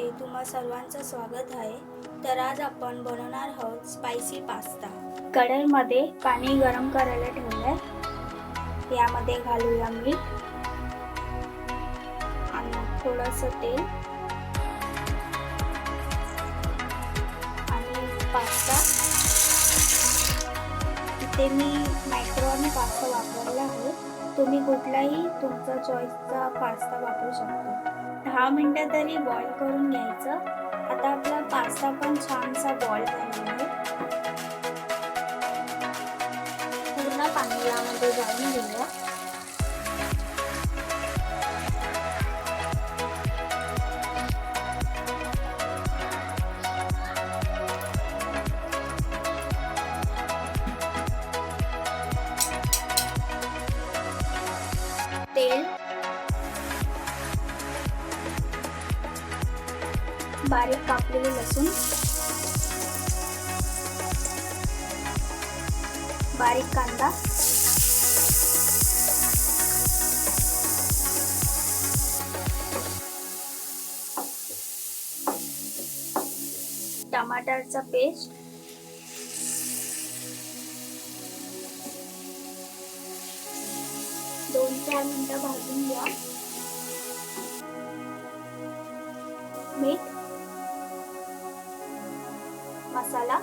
तुम्हा सर्वांचं स्वागत आहे। तर आज आपण बनवणार आहोत स्पायसी पास्ता। कढईमध्ये पाणी गरम करायला ठेवलंय। यामध्ये घालूया मीठ आणि थोडंसं तेल आणि पास्ता। इथे मी मॅक्रोनी पास्ता वापरला आहे। तुम्ही कुठलाही तुमचा चॉईसचा पास्ता वापरू शकता। 10 मिनिटं तरी बॉईल करून घ्यायचं। आता आपला पास्ता पण छानसा बॉईल झालेला आहे। पूर्ण पाणी यामध्ये जाऊन घेऊया। तेल, बारीक कापलेले लसूण, बारीक कांदा, टमाटरचा पेस्ट, दोन 4 मिनिटं भाजून घ्या। मीठ, मसाला,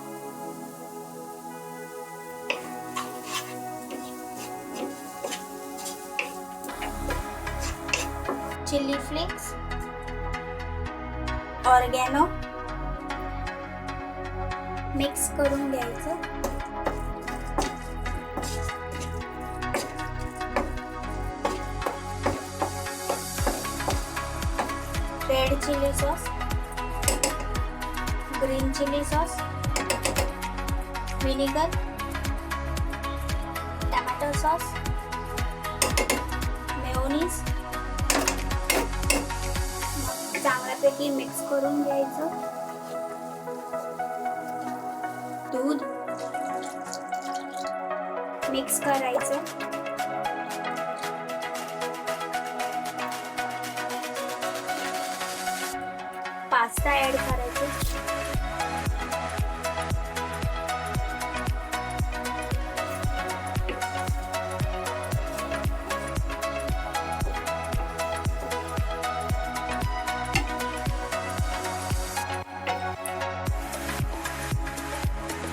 चिली फ्लेक्स, ऑर्गॅनो मिक्स करून घ्यायचं। Red chili sauce, green chili sauce, vinegar, tomato sauce, mayonnaise चांगल्यापैकी मिक्स करून घ्यायचं। दूध मिक्स करायचं। पास्ता ऍड करायचं।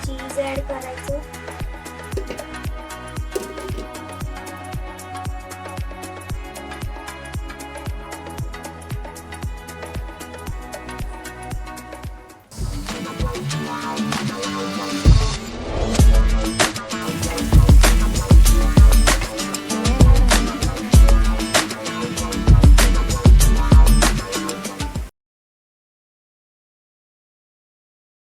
चीज ऍड करायचं।